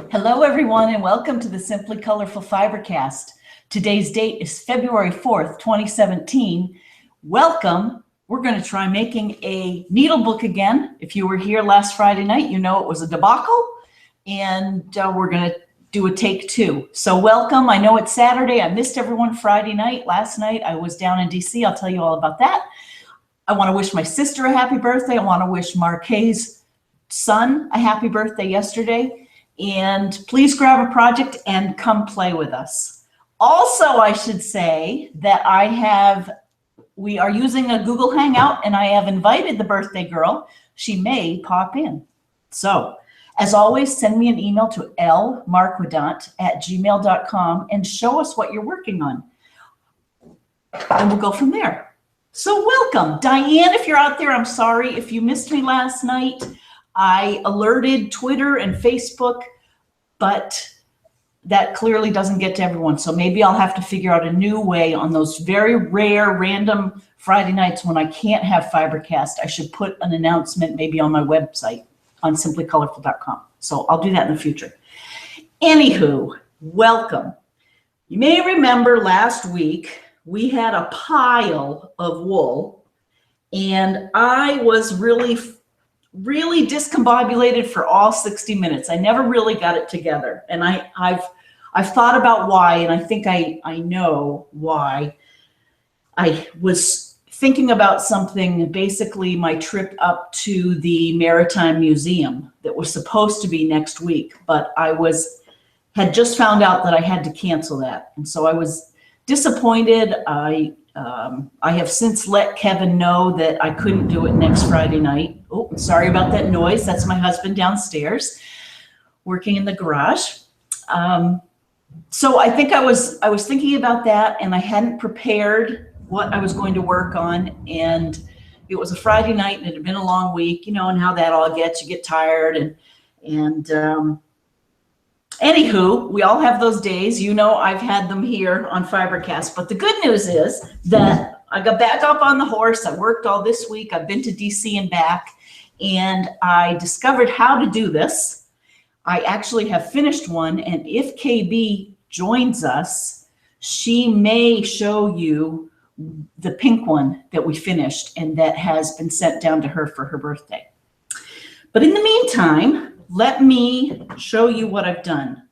Hello, everyone, and welcome to the Simply Colorful FiberCast. Today's date is February 4th, 2017. Welcome. We're going to try making a needlebook again. If you were here last Friday night, you know it was a debacle, and we're going to do a take two. So welcome. I know it's Saturday. I missed everyone Friday night. Last night, I was down in DC. I'll tell you all about that. I want to wish my sister a happy birthday. I want to wish Marquet's son a happy birthday yesterday. And please grab a project and come play with us. Also, I should say that we are using a Google Hangout, and I have invited the birthday girl. She may pop in. So, as always, send me an email to lmarquidant@gmail.com and show us what you're working on. And we'll go from there. So welcome. Diane, if you're out there, I'm sorry if you missed me last night. I alerted Twitter and Facebook, but that clearly doesn't get to everyone. So maybe I'll have to figure out a new way on those very rare random Friday nights when I can't have FiberCast. I should put an announcement maybe on my website on simplycolorful.com. So I'll do that in the future. Anywho, welcome. You may remember last week we had a pile of wool, and I was really discombobulated for all 60 minutes. I never really got it together. And I've thought about why, and I think I know why. I was thinking about something, basically my trip up to the Maritime Museum that was supposed to be next week, but had just found out that I had to cancel that. And so I was disappointed. I have since let Kevin know that I couldn't do it next Friday night. Oh, sorry about that noise. That's my husband downstairs working in the garage. So I think I was thinking about that, and I hadn't prepared what I was going to work on. And it was a Friday night, and it had been a long week, you know, and how that all gets. You get tired, and anywho, we all have those days. You know, I've had them here on FiberCast. But the good news is that I got back up on the horse. I worked all this week. I've been to DC and back, and I discovered how to do this. I actually have finished one, and if KB joins us, she may show you the pink one that we finished and that has been sent down to her for her birthday. But in the meantime, let me show you what I've done.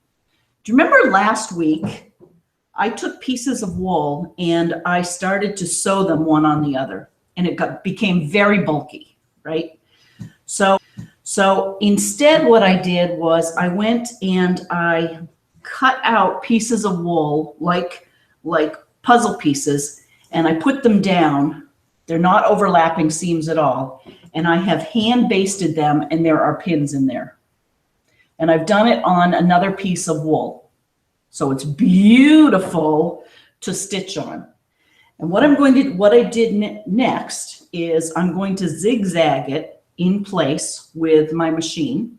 Do you remember last week, I took pieces of wool and I started to sew them one on the other, and it became very bulky, right? So instead what I did was I went and I cut out pieces of wool like puzzle pieces, and I put them down. They're not overlapping seams at all. And I have hand basted them, and there are pins in there. And I've done it on another piece of wool. So it's beautiful to stitch on. And what I did next is I'm going to zigzag it in place with my machine.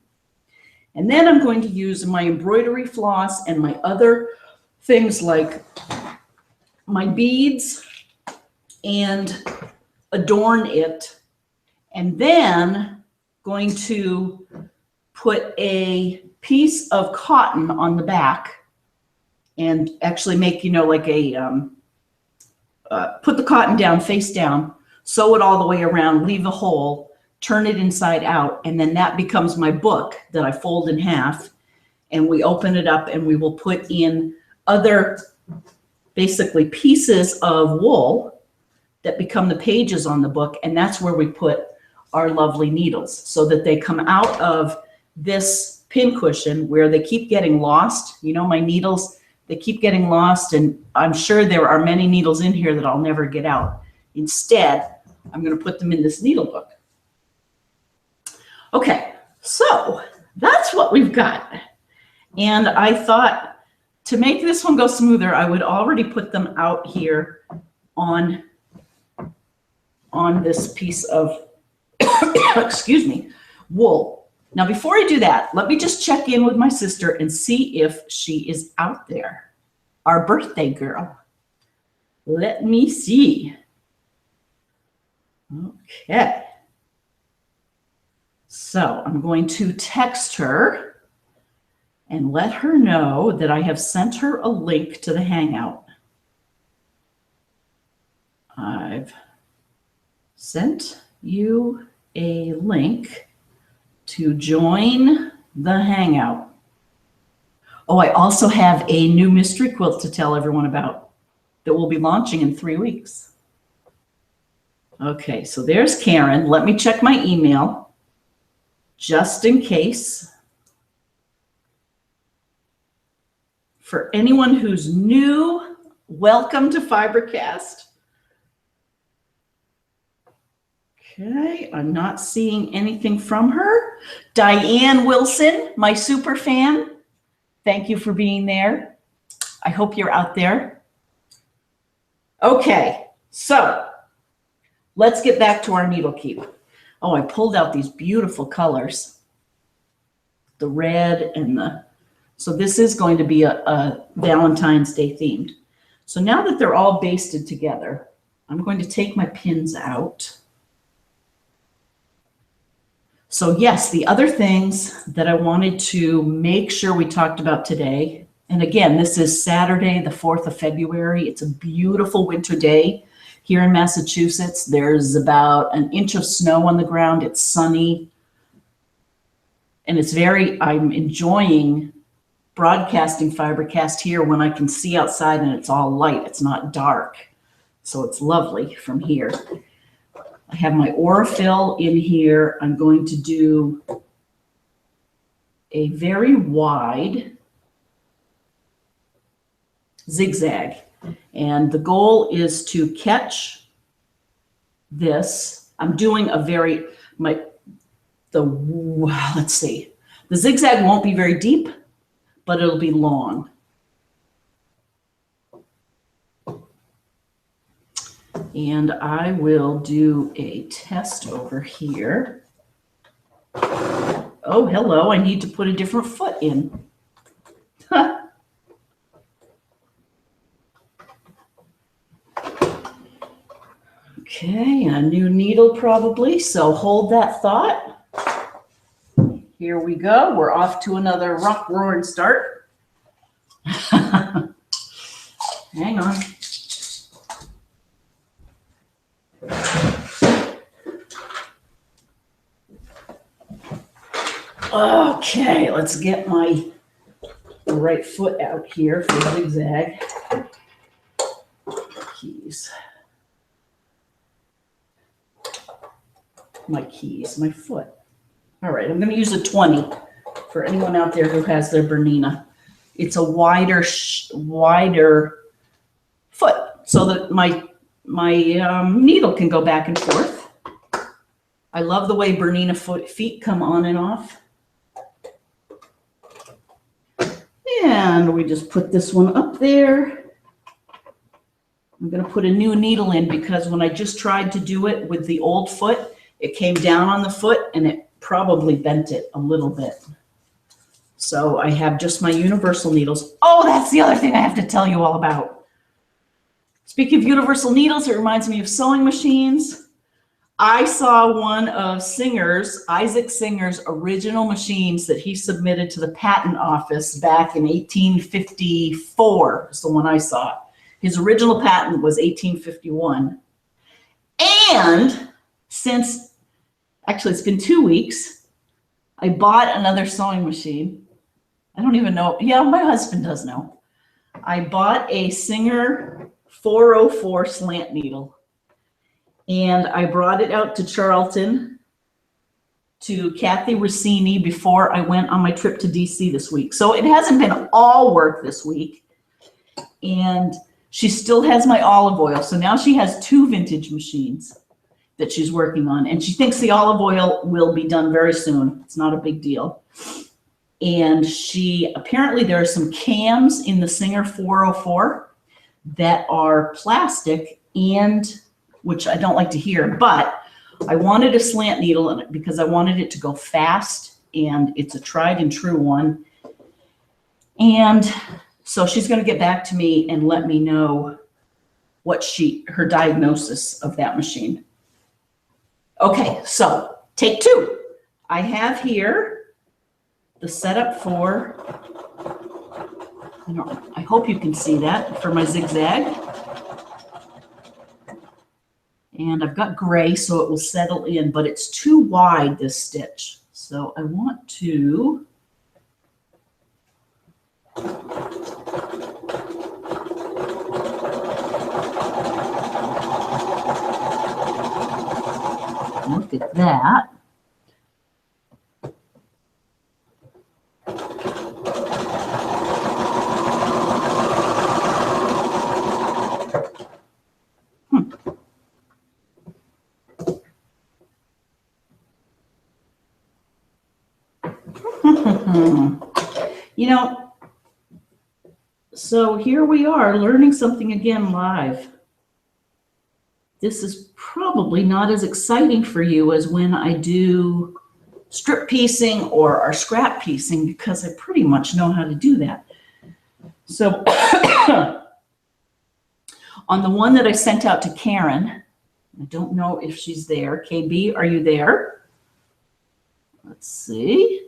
And then I'm going to use my embroidery floss and my other things like my beads and adorn it. And then going to put a piece of cotton on the back and actually make, you know, like put the cotton down, face down, sew it all the way around, leave a hole, turn it inside out, and then that becomes my book that I fold in half, and we open it up and we will put in other basically pieces of wool that become the pages on the book, and that's where we put our lovely needles so that they come out of this pin cushion where they keep getting lost. You know, my needles, they keep getting lost, and I'm sure there are many needles in here that I'll never get out. Instead, I'm going to put them in this needle book. Okay, so that's what we've got. And I thought to make this one go smoother, I would already put them out here on this piece of, excuse me, wool. Now, before I do that, let me just check in with my sister and see if she is out there, our birthday girl. Let me see. Okay. So I'm going to text her and let her know that I have sent her a link to the Hangout. I've sent you a link to join the Hangout. Oh, I also have a new mystery quilt to tell everyone about that will be launching in 3 weeks. Okay, so there's Karen. Let me check my email just in case. For anyone who's new, welcome to FiberCast. Okay, I'm not seeing anything from her. Diane Wilson, my super fan, thank you for being there. I hope you're out there. Okay, so let's get back to our needle keep. Oh, I pulled out these beautiful colors. The red and the, so this is going to be a Valentine's Day themed. So now that they're all basted together, I'm going to take my pins out. So yes, the other things that I wanted to make sure we talked about today, and again, this is Saturday, the 4th of February. It's a beautiful winter day here in Massachusetts. There's about an inch of snow on the ground. It's sunny. And it's I'm enjoying broadcasting FiberCast here when I can see outside and it's all light. It's not dark. So it's lovely from here. I have my Aurifil in here. I'm going to do a very wide zigzag. And the goal is to catch this. I'm doing a very, let's see. The zigzag won't be very deep, but it'll be long. And I will do a test over here. Oh, hello, I need to put a different foot in. Okay, a new needle probably, so hold that thought. Here we go, we're off to another rock roaring start. Hang on. Okay, let's get my right foot out here for zigzag. Keys. My keys, my foot. All right, I'm going to use a 20 for anyone out there who has their Bernina. It's a wider foot so that my needle can go back and forth. I love the way Bernina feet come on and off. And we just put this one up there. I'm going to put a new needle in because when I just tried to do it with the old foot, it came down on the foot and it probably bent it a little bit. So I have just my universal needles. Oh, that's the other thing I have to tell you all about. Speaking of universal needles, it reminds me of sewing machines. I saw one of Isaac Singer's original machines that he submitted to the patent office back in 1854, is the one I saw. His original patent was 1851. And since, actually it's been 2 weeks, I bought another sewing machine. I don't even know, yeah, my husband does know. I bought a Singer 404 slant needle. And I brought it out to Charlton to Kathy Rossini before I went on my trip to DC this week. So it hasn't been all work this week. And she still has my olive oil. So now she has 2 vintage machines that she's working on. And she thinks the olive oil will be done very soon. It's not a big deal. And apparently there are some cams in the Singer 404 that are plastic and which I don't like to hear, but I wanted a slant needle in it because I wanted it to go fast, and it's a tried and true one. And so she's going to get back to me and let me know what her diagnosis of that machine. Okay, so take 2. I have here the setup for I hope you can see that for my zigzag. And I've got gray so it will settle in, but it's too wide, this stitch. So I want to look at that. You know, so here we are learning something again live. This is probably not as exciting for you as when I do strip piecing or our scrap piecing, because I pretty much know how to do that. So on the one that I sent out to Karen, I don't know if she's there. KB, are you there? Let's see.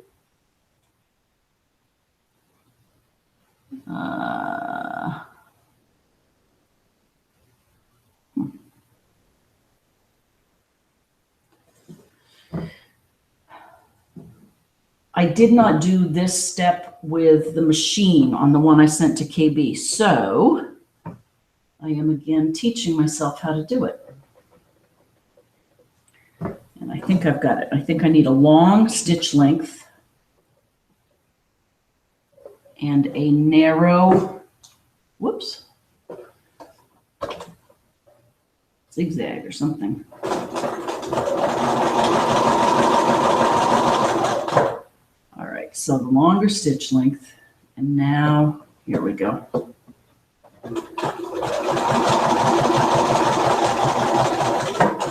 I did not do this step with the machine on the one I sent to KB, so I am again teaching myself how to do it. And I think I've got it. I think I need a long stitch length and a narrow, whoops, zigzag or something. All right, so the longer stitch length, and now here we go.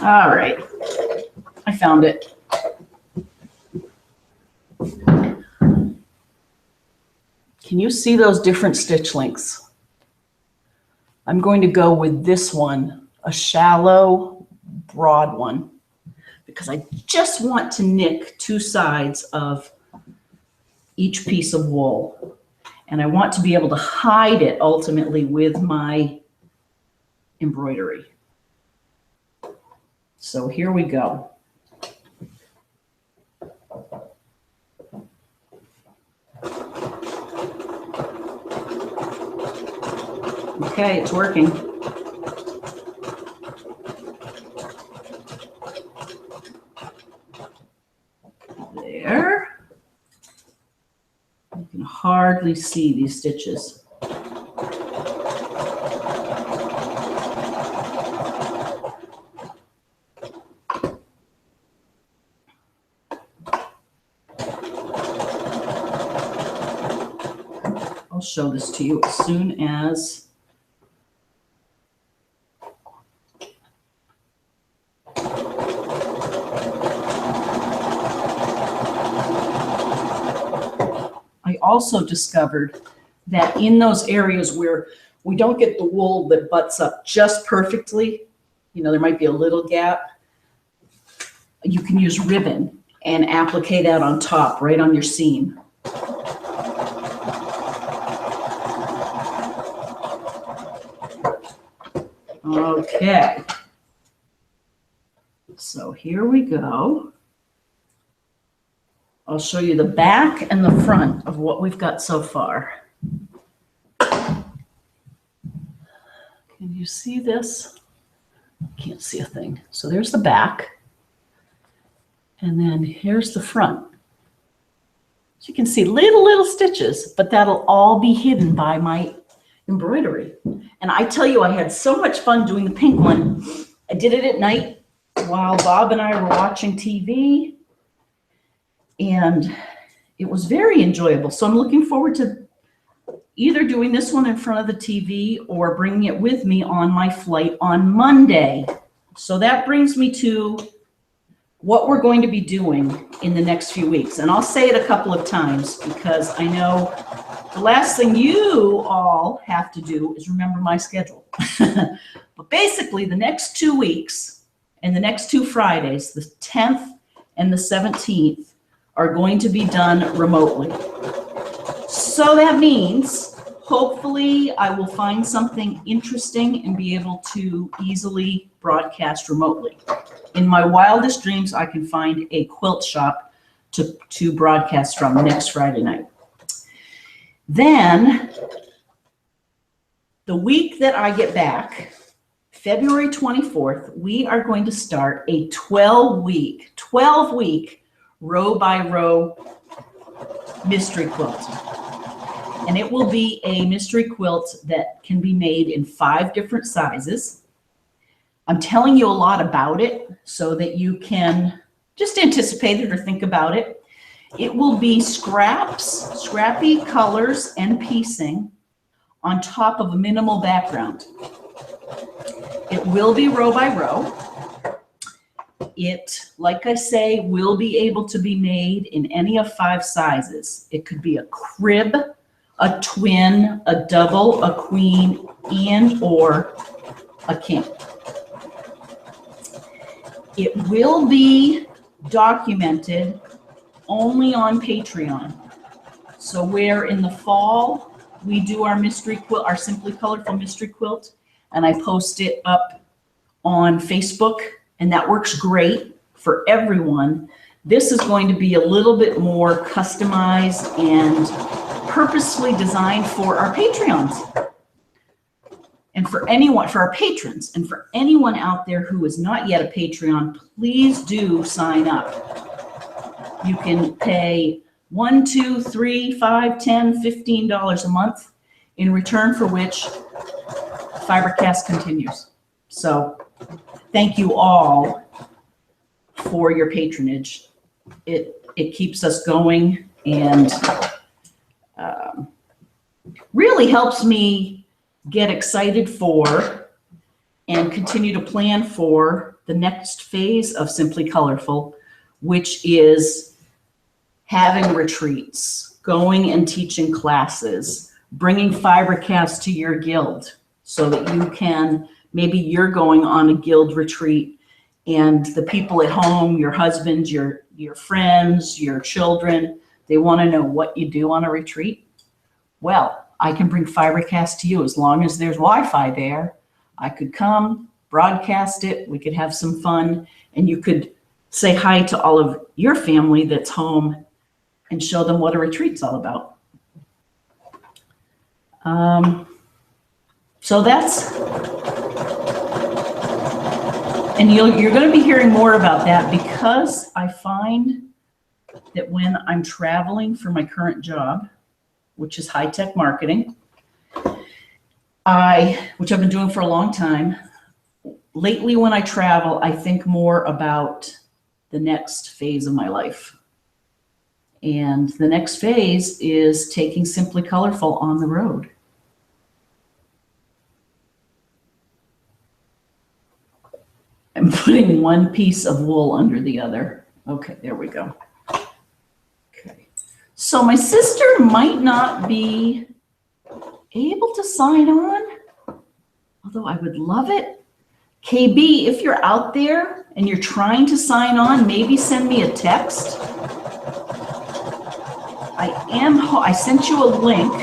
All right, I found it. Can you see those different stitch lengths? I'm going to go with this one, a shallow, broad one, because I just want to nick two sides of each piece of wool. And I want to be able to hide it ultimately with my embroidery. So here we go. Okay, it's working. There. You can hardly see these stitches. I'll show this to you as soon as I also discovered that in those areas where we don't get the wool that butts up just perfectly, you know, there might be a little gap, you can use ribbon and applique that on top, right on your seam. Okay, so here we go. I'll show you the back and the front of what we've got so far. Can you see this? Can't see a thing. So there's the back. And then here's the front. So you can see little stitches, but that'll all be hidden by my embroidery. And I tell you, I had so much fun doing the pink one. I did it at night while Bob and I were watching TV. And it was very enjoyable. So I'm looking forward to either doing this one in front of the TV or bringing it with me on my flight on Monday. So that brings me to what we're going to be doing in the next few weeks. And I'll say it a couple of times because I know the last thing you all have to do is remember my schedule. But basically the next 2 weeks and the next 2 Fridays, the 10th and the 17th, are going to be done remotely. So that means Hopefully, I will find something interesting and be able to easily broadcast remotely. In my wildest dreams, I can find a quilt shop to broadcast from next Friday night. Then, the week that I get back, February 24th, we are going to start a 12-week row by row mystery quilt. And it will be a mystery quilt that can be made in 5 different sizes. I'm telling you a lot about it so that you can just anticipate it or think about it. It will be scrappy colors and piecing on top of a minimal background. It will be row by row. It, like I say, will be able to be made in any of 5 sizes. It could be a crib, a twin, a double, a queen, and or a king. It will be documented only on Patreon. So where in the fall we do our mystery quilt, our Simply Colorful mystery quilt, and I post it up on Facebook, and that works great for everyone. This is going to be a little bit more customized and purposefully designed for our Patreons and for anyone, for our patrons, and for anyone out there who is not yet a Patreon, please do sign up. You can pay $1, $2, $3, $5, $10, $15 a month, in return for which FiberCast continues. So thank you all for your patronage. It keeps us going and really helps me get excited for and continue to plan for the next phase of Simply Colorful, which is having retreats, going and teaching classes, bringing FiberCast to your guild so that you can, maybe you're going on a guild retreat and the people at home, your husbands, your friends, your children, they want to know what you do on a retreat. Well, I can bring FiberCast to you as long as there's Wi-Fi there. I could come, broadcast it, we could have some fun, and you could say hi to all of your family that's home and show them what a retreat's all about. So that's, and you're going to be hearing more about that, because I find that when I'm traveling for my current job, which is high-tech marketing, which I've been doing for a long time. Lately, when I travel, I think more about the next phase of my life. And the next phase is taking Simply Colorful on the road. I'm putting one piece of wool under the other. Okay, there we go. Okay. So my sister might not be able to sign on, although I would love it. KB, if you're out there and you're trying to sign on, maybe send me a text. I sent you a link.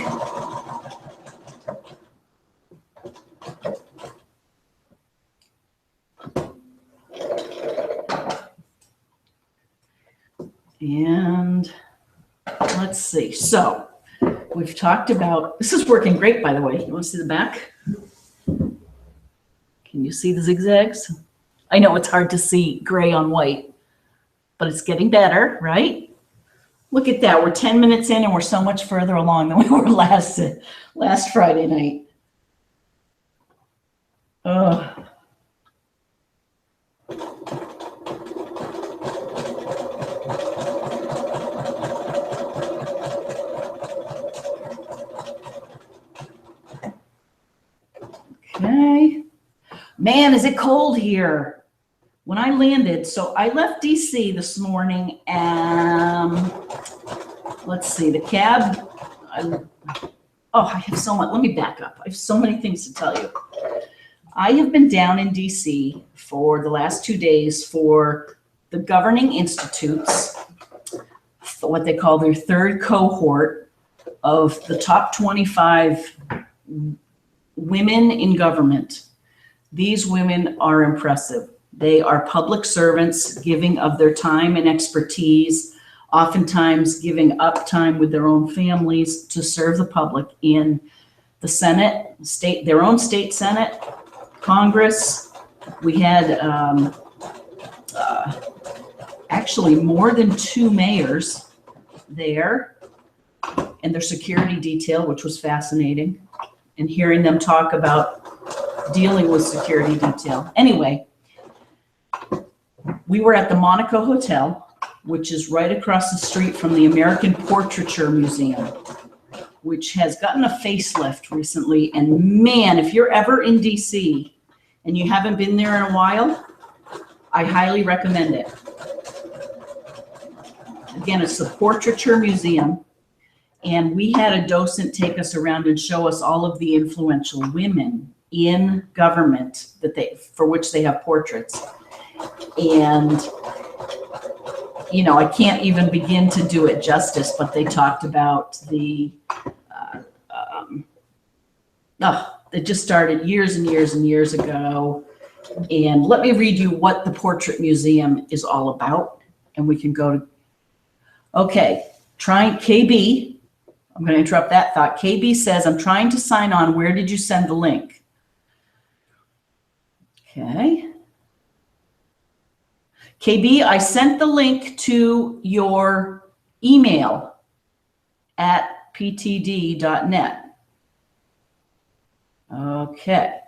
And let's see. So we've talked about, this is working great, by the way. You want to see the back? Can you see the zigzags? I know it's hard to see gray on white, but it's getting better, right? Look at that. We're 10 minutes in and we're so much further along than we were last Friday night. Oh. Okay. Man, is it cold here. When I landed, so I left DC this morning and let's see, the cab, I have so much, let me back up. I have so many things to tell you. I have been down in DC for the last 2 days for the Governing Institutes, what they call their third cohort of the top 25 women in government. These women are impressive. They are public servants giving of their time and expertise, oftentimes giving up time with their own families to serve the public in the Senate, their own state Senate, Congress. We had actually more than 2 mayors there, and their security detail, which was fascinating, and hearing them talk about dealing with security detail. Anyway, we were at the Monaco Hotel, which is right across the street from the American Portraiture Museum, which has gotten a facelift recently. And man, if you're ever in DC and you haven't been there in a while, I highly recommend it. Again, it's the Portraiture Museum. And we had a docent take us around and show us all of the influential women in government for which they have portraits. And, you know, I can't even begin to do it justice, but they talked about it just started years and years and years ago. And let me read you what the Portrait Museum is all about. And we can go to, okay, KB. I'm going to interrupt that thought. KB says, I'm trying to sign on. Where did you send the link? Okay. KB, I sent the link to your email at ptd.net. Okay.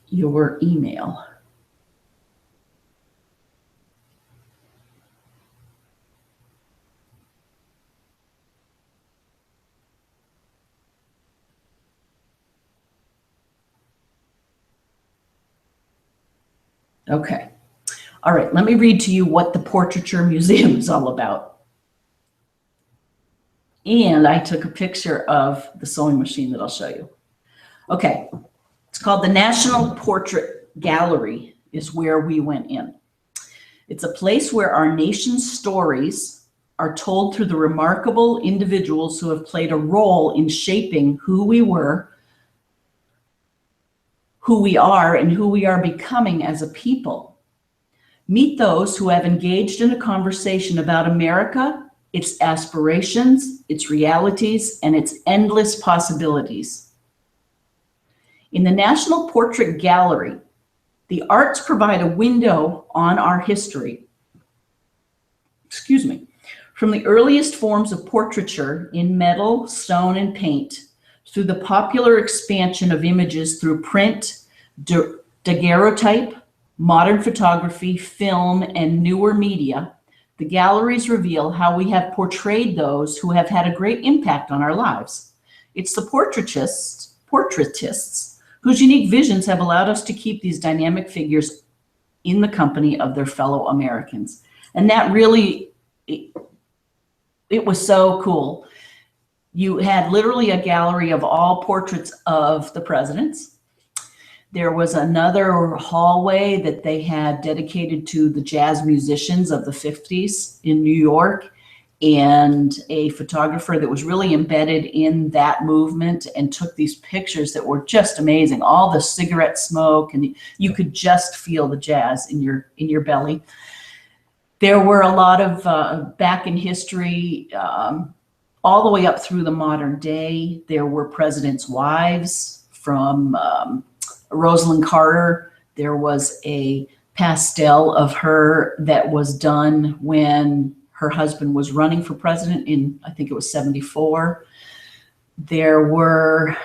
Your email. Okay. All right, let me read to you what the Portraiture Museum is all about. And I took a picture of the sewing machine that I'll show you. Okay, it's called the National Portrait Gallery is where we went in. It's a place where our nation's stories are told through the remarkable individuals who have played a role in shaping who we were, who we are, and who we are becoming as a people. Meet those who have engaged in a conversation about America, its aspirations, its realities, and its endless possibilities. In the National Portrait Gallery, the arts provide a window on our history. Excuse me. From the earliest forms of portraiture in metal, stone, and paint, through the popular expansion of images through print, daguerreotype, modern photography, film, and newer media, the galleries reveal how we have portrayed those who have had a great impact on our lives. It's the portraitists whose unique visions have allowed us to keep these dynamic figures in the company of their fellow Americans. And that really, it was so cool. You had literally a gallery of all portraits of the presidents. There was another hallway that they had dedicated to the jazz musicians of the 50s in New York, and a photographer that was really embedded in that movement and took these pictures that were just amazing. All the cigarette smoke, and you could just feel the jazz in your belly. There were a lot of back in history, all the way up through the modern day. There were presidents' wives from Rosalind Carter. There was a pastel of her that was done when her husband was running for president in, I think it was 74. There were,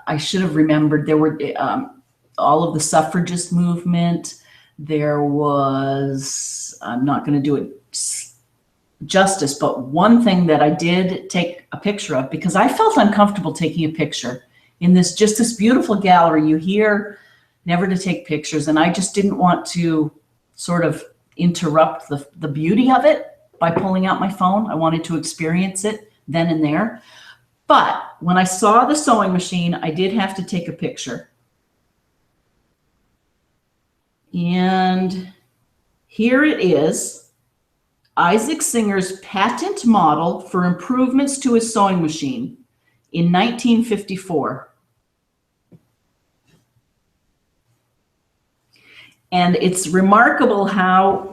I should have remembered, there were all of the suffragist movement. There was, I'm not going to do it justice, but one thing that I did take a picture of, because I felt uncomfortable taking a picture in this, just this beautiful gallery. You hear never to take pictures, and I just didn't want to sort of interrupt the beauty of it by pulling out my phone. I wanted to experience it then and there. But when I saw the sewing machine, I did have to take a picture. And here it is. Isaac Singer's patent model for improvements to his sewing machine in 1954. And it's remarkable how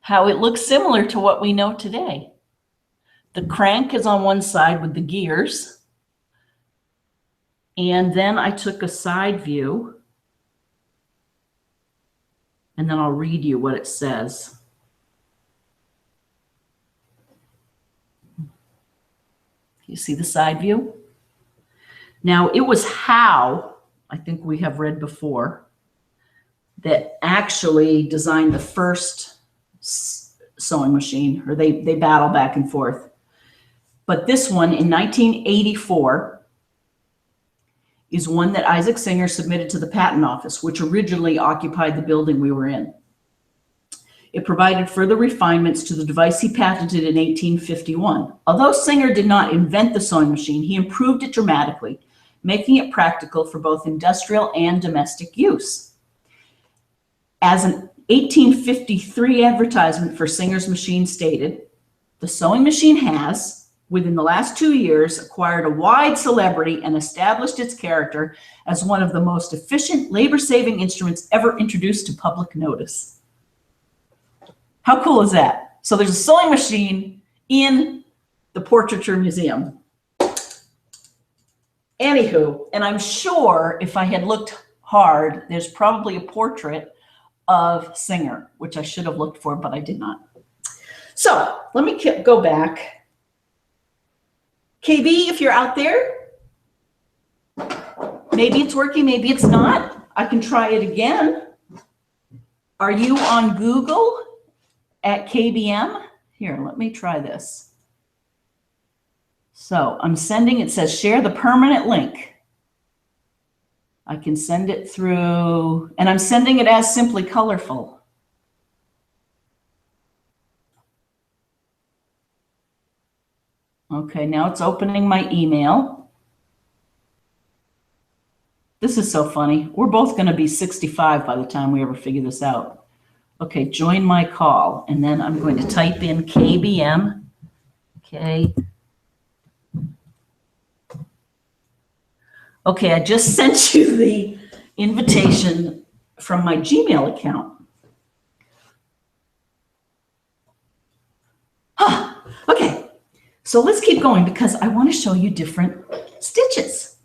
it looks similar to what we know today. The crank is on one side with the gears. And then I took a side view, and then I'll read you what it says. You see the side view? Now, it was Howe, I think we have read before, that actually designed the first sewing machine, or they battle back and forth. But this one in 1984 is one that Isaac Singer submitted to the patent office, which originally occupied the building we were in. It provided further refinements to the device he patented in 1851. Although Singer did not invent the sewing machine, he improved it dramatically, making it practical for both industrial and domestic use. As an 1853 advertisement for Singer's machine stated, the sewing machine has, within the last 2 years, acquired a wide celebrity and established its character as one of the most efficient, labor-saving instruments ever introduced to public notice. How cool is that? So there's a sewing machine in the Portraiture Museum. Anywho, and I'm sure if I had looked hard, there's probably a portrait of Singer, which I should have looked for, but I did not. So let me go back. KB, if you're out there, maybe it's working, maybe it's not. I can try it again. Are you on Google at KBM? Here, let me try this. So I'm sending, it says share the permanent link. I can send it through, and I'm sending it as Simply Colorful. Okay, now it's opening my email. This is so funny. We're both going to be 65 by the time we ever figure this out. Okay, join my call, and then I'm going to type in KBM. Okay, I just sent you the invitation from my Gmail account. Okay, so let's keep going because I want to show you different stitches.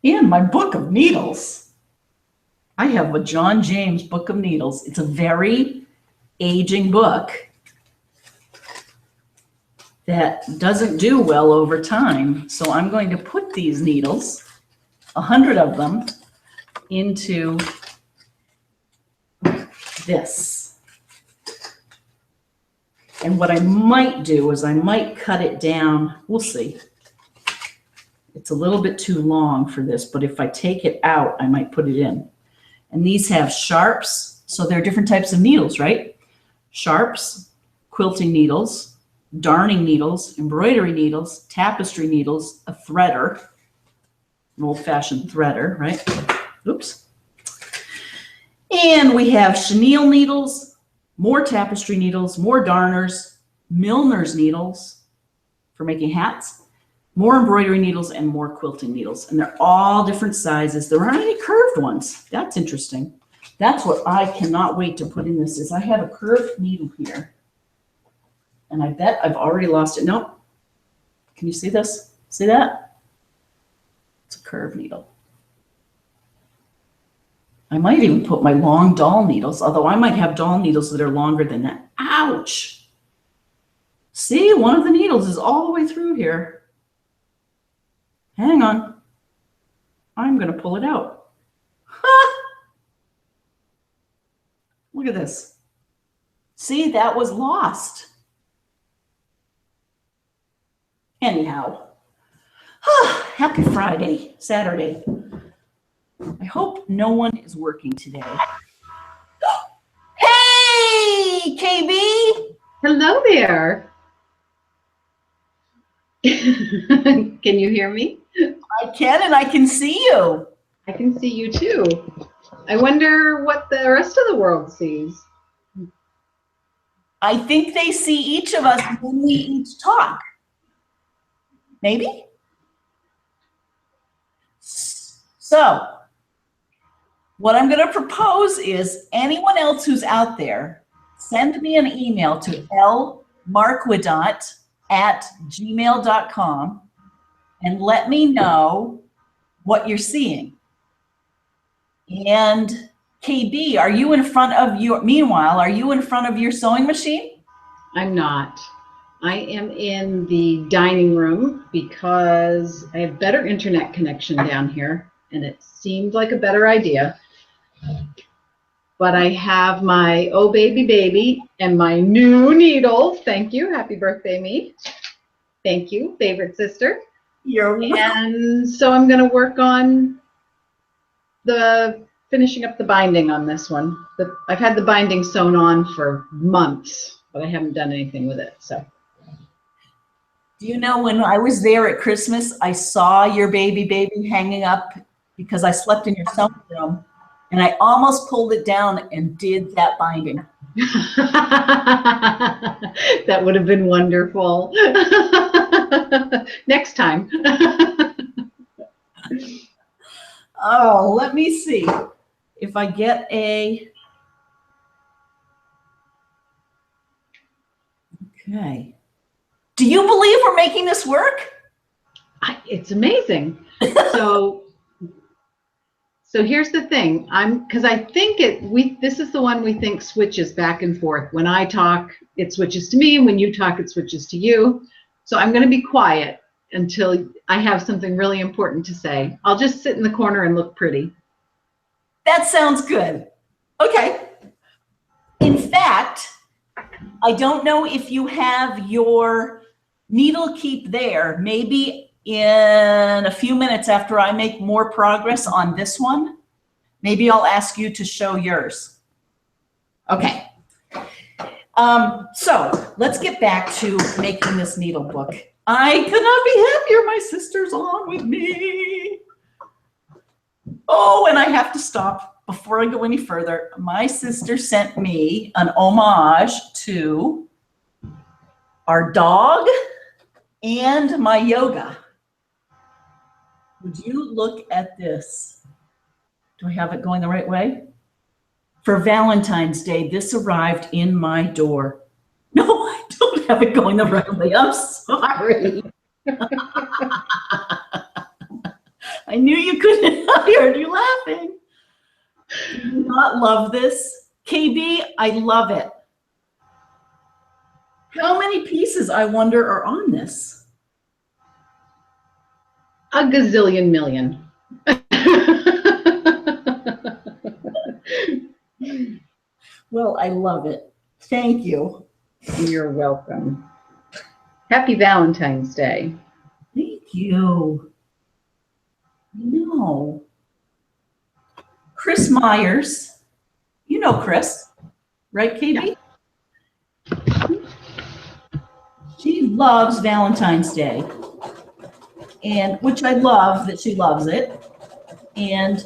In my book of needles, I have a John James Book of Needles. It's a very aging book that doesn't do well over time. So I'm going to put these needles, 100 of them, into this. And what I might do is I might cut it down. We'll see. It's a little bit too long for this, but if I take it out, I might put it in. And these have sharps. So there are different types of needles, right? Sharps, quilting needles, darning needles, embroidery needles, tapestry needles, a threader, an old-fashioned threader, right? Oops. And we have chenille needles, more tapestry needles, more darners, milliner's needles for making hats, more embroidery needles, and more quilting needles. And they're all different sizes. There aren't any curved ones. That's interesting. That's what I cannot wait to put in this is I have a curved needle here. And I bet I've already lost it. Nope. Can you see this? See that? It's a curved needle. I might even put my long doll needles, although I might have doll needles that are longer than that. Ouch! See, one of the needles is all the way through here. Hang on. I'm going to pull it out. Ha! Look at this. See, that was lost. Anyhow, happy Friday, Saturday. I hope no one is working today. Hey, KB. Hello there. Can you hear me? I can, and I can see you. I can see you too. I wonder what the rest of the world sees. I think they see each of us when we each talk. Maybe? So, what I'm going to propose is anyone else who's out there, send me an email to lmarquidot@gmail.com and let me know what you're seeing. And KB, are you in front of your, meanwhile, are you in front of your sewing machine? I'm not. I am in the dining room because I have better internet connection down here, and it seemed like a better idea. But I have my Oh Baby Baby and my new needle. Thank you. Happy birthday, me. Thank you, favorite sister. And so I'm going to work on finishing up the binding on this one. I've had the binding sewn on for months, but I haven't done anything with it. So. Do you know, when I was there at Christmas, I saw your baby hanging up because I slept in your sewing room, and I almost pulled it down and did that binding. That would have been wonderful. Next time. Oh, let me see if I get a, okay. Do you believe we're making this work? It's amazing. So here's the thing. Because I think this is the one we think switches back and forth. When I talk, it switches to me, and when you talk, it switches to you. So I'm going to be quiet until I have something really important to say. I'll just sit in the corner and look pretty. That sounds good. Okay. In fact, I don't know if you have your needle keep there. Maybe in a few minutes after I make more progress on this one, maybe I'll ask you to show yours. Okay. So let's get back to making this needle book. I could not be happier. My sister's on with me. Oh, and I have to stop before I go any further. My sister sent me an homage to our dog and my yoga. Would you look at this? Do I have it going the right way? For Valentine's Day, this arrived in my door. No, I don't have it going the right way. I'm sorry. I knew you couldn't. I heard you laughing. Do you not love this? KB, I love it. How many pieces, I wonder, are on this? A gazillion million. Well, I love it. Thank you. You're welcome. Happy Valentine's Day. Thank you. I know. Chris Myers. You know Chris, right, KB? Yeah. She loves Valentine's Day, and which I love that she loves it. And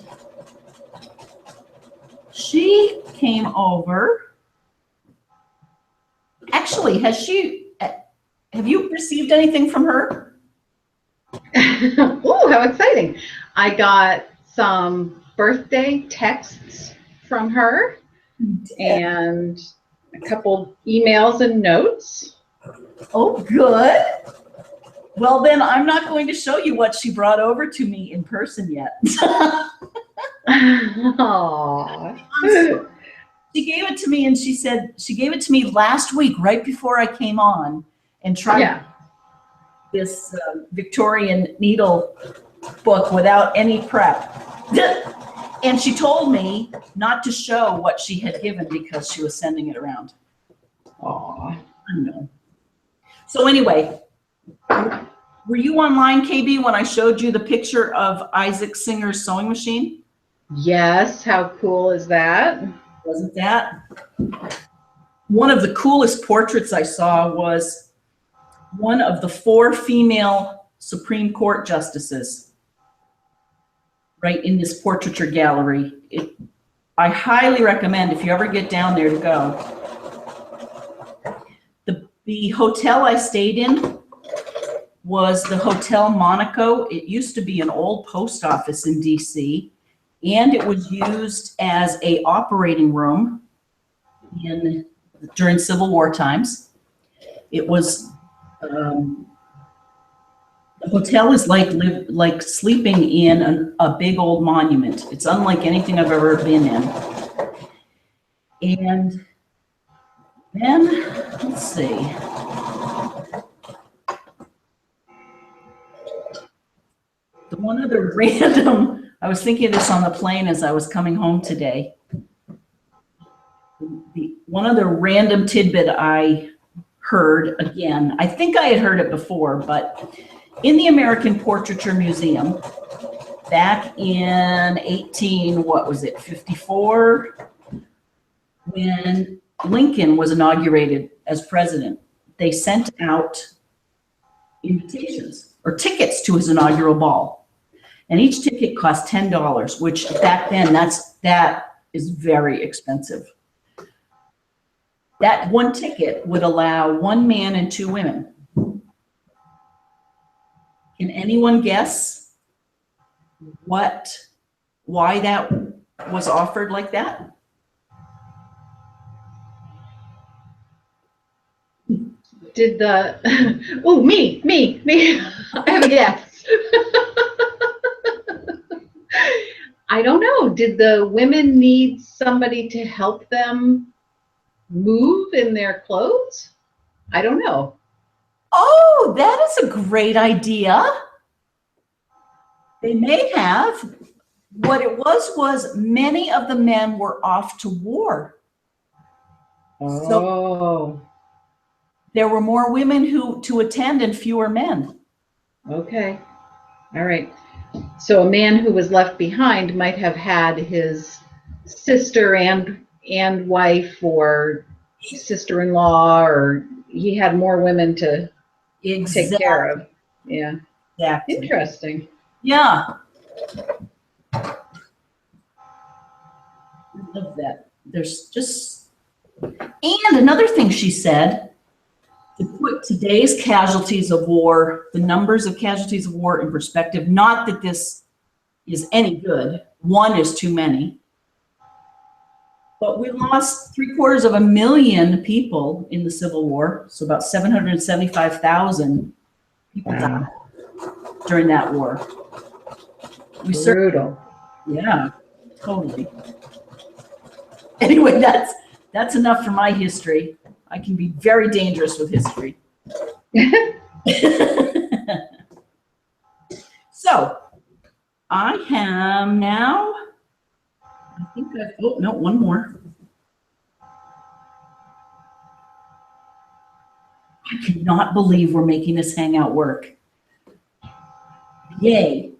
she came over. Actually, have you received anything from her? Oh, how exciting. I got some birthday texts from her and a couple emails and notes. Oh, good. Well, then I'm not going to show you what she brought over to me in person yet. Aww. She gave it to me, and she said she gave it to me last week, right before I came on and tried this Victorian needle book without any prep. And she told me not to show what she had given because she was sending it around. Aww. I know. So anyway, were you online, KB, when I showed you the picture of Isaac Singer's sewing machine? Yes. How cool is that? Wasn't that? One of the coolest portraits I saw was one of the 4 female Supreme Court justices. right in this portraiture gallery. I highly recommend, if you ever get down there, to go. The hotel I stayed in was the Hotel Monaco. It used to be an old post office in DC, and it was used as a operating room during Civil War times. It was the hotel is like sleeping in a big old monument. It's unlike anything I've ever been in. And then, let's see. The one other random, I was thinking of this on the plane as I was coming home today. The one other random tidbit I heard, again, I think I had heard it before, but in the American Portraiture Museum, back in 54, when Lincoln was inaugurated as president, they sent out invitations or tickets to his inaugural ball. And each ticket cost $10, which back then, that is very expensive. That one ticket would allow one man and two women. Can anyone guess why that was offered like that? Did the, oh, me, I have a guess. I don't know. Did the women need somebody to help them move in their clothes? I don't know. Oh, that is a great idea. They may have. What it was many of the men were off to war. Oh. So there were more women to attend and fewer men. Okay. All right. So a man who was left behind might have had his sister and wife or sister-in-law, or he had more women to take care of. Yeah. Exactly. Interesting. Yeah. I love that. There's just, and another thing she said, to put today's casualties of war, the numbers of casualties of war in perspective, not that this is any good, one is too many, but we lost 750,000 people in the Civil War, so about 775,000 people died during that war. Brutal. Yeah, totally. Anyway, that's enough for my history. I can be very dangerous with history. So I have now, I think I've, oh, no, one more. I cannot believe we're making this hangout work. Yay.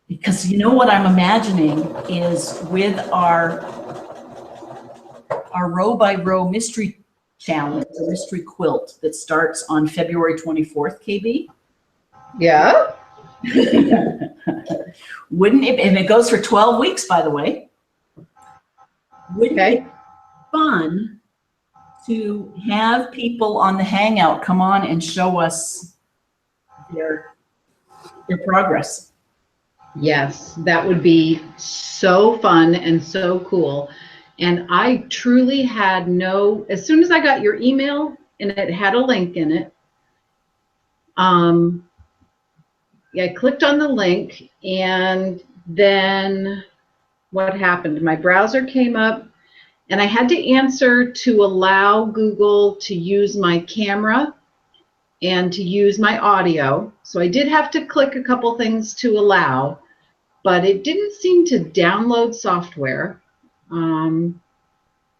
Because you know what I'm imagining is with our row by row mystery challenge, a mystery quilt that starts on February 24th, KB. Yeah. Wouldn't it, and it goes for 12 weeks, by the way. Wouldn't it be fun to have people on the hangout come on and show us their progress? Yes, that would be so fun and so cool. And I truly had as soon as I got your email and it had a link in it, yeah, I clicked on the link, and then what happened? My browser came up and I had to answer to allow Google to use my camera and to use my audio. So I did have to click a couple things to allow, but it didn't seem to download software.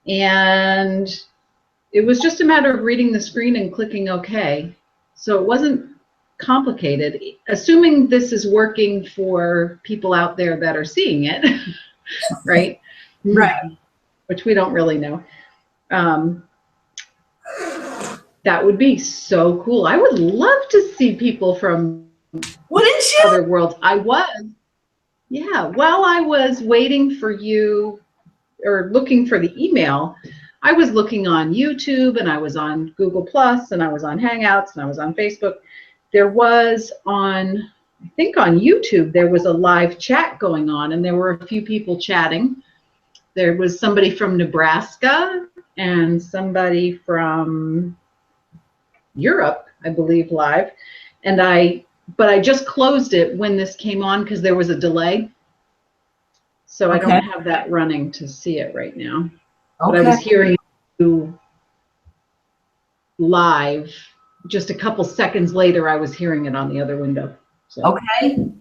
And it was just a matter of reading the screen and clicking OK. So it wasn't complicated, assuming this is working for people out there that are seeing it, right? Right. Which we don't really know. That would be so cool. I would love to see people from Wouldn't you? other worlds. I was. Yeah, while I was waiting for you or looking for the email, I was looking on YouTube and I was on Google Plus and I was on Hangouts and I was on Facebook. There was on, I think on YouTube, there was a live chat going on and there were a few people chatting. There was somebody from Nebraska and somebody from Europe, I believe, live. But I just closed it when this came on because there was a delay. So I don't have that running to see it right now. But I was hearing you live. Just a couple seconds later, I was hearing it on the other window. So. Okay.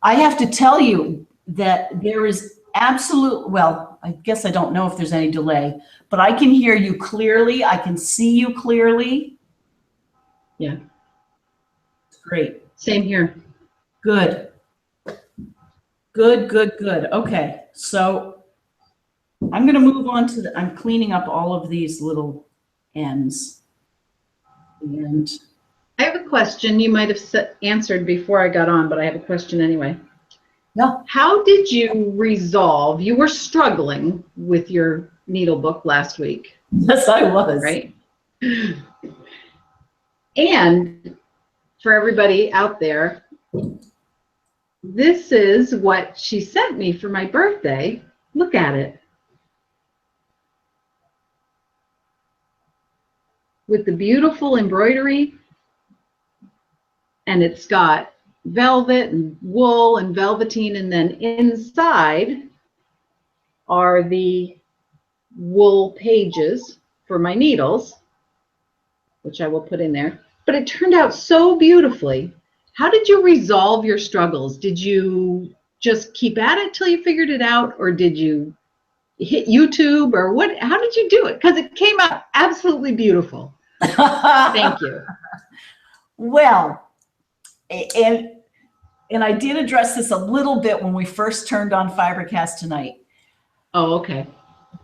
I have to tell you that there is well, I guess I don't know if there's any delay, but I can hear you clearly. I can see you clearly. Yeah. Great. Same here. Good. Good, good, good. Okay. So I'm going to move on to I'm cleaning up all of these little ends. And I have a question you might have answered before I got on, but I have a question anyway. yeah. How did you resolve? You were struggling with your needlebook last week. Yes, I was. Right? And for everybody out there, this is what she sent me for my birthday. Look at it. With the beautiful embroidery. And it's got velvet and wool and velveteen. And then inside are the wool pages for my needles, which I will put in there. But it turned out so beautifully. How did you resolve your struggles? Did you just keep at it till you figured it out, or did you hit YouTube, or what? How did you do it? Because it came out absolutely beautiful. Thank you. Well, and I did address this a little bit when we first turned on FiberCast tonight. Oh, okay.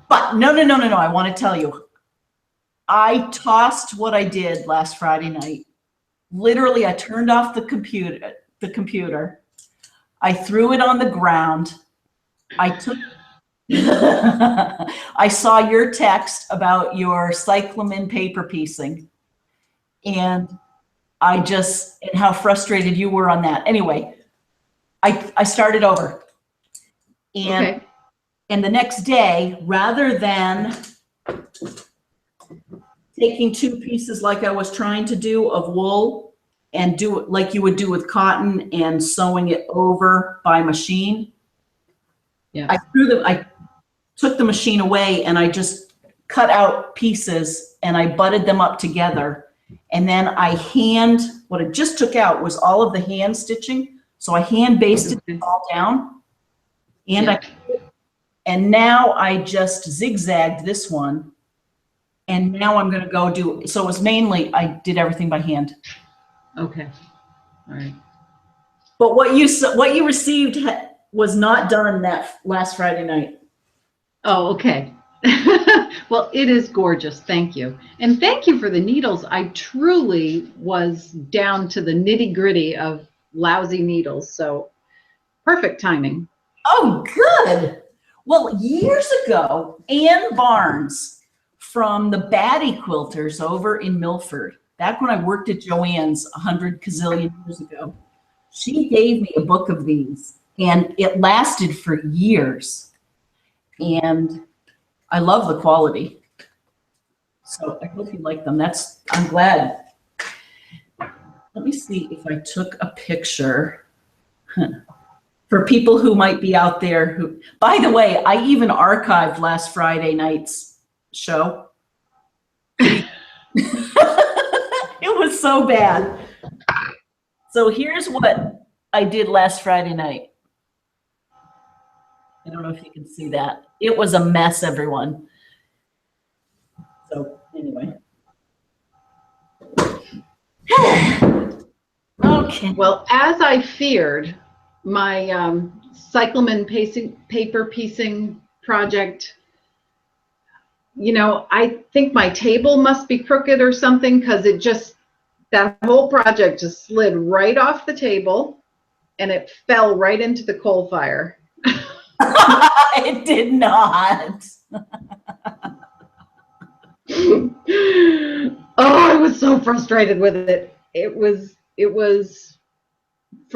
But no. I want to tell you, I tossed what I did last Friday night. Literally, I turned off the computer. I threw it on the ground. I saw your text about your cyclamen paper piecing. And and how frustrated you were on that. Anyway, I started over. And the next day, rather than taking two pieces like I was trying to do of wool and do it like you would do with cotton and sewing it over by machine. Yeah. I took the machine away and I just cut out pieces and I butted them up together. And then what I just took out was all of the hand stitching. So I hand basted it all down. And and now I just zigzagged this one. And now I'm going to go so it was mainly, I did everything by hand. Okay. All right. But what you received was not done that last Friday night. Oh, okay. Well, it is gorgeous. Thank you. And thank you for the needles. I truly was down to the nitty gritty of lousy needles. So perfect timing. Oh, good. Well, years ago, Ann Barnes from the Batty Quilters over in Milford, back when I worked at Joann's 100 gazillion years ago, she gave me a book of these and it lasted for years. And I love the quality. So I hope you like them. I'm glad. Let me see if I took a picture. For people who might be out there who, by the way, I even archived last Friday night's show. It was so bad. So here's what I did last Friday night. I don't know if you can see that. It was a mess, everyone. So anyway. Okay. Well, as I feared, my cyclamen paper piecing project, I think my table must be crooked or something, because that whole project just slid right off the table. and it fell right into the coal fire. It did not. Oh, I was so frustrated with it. It was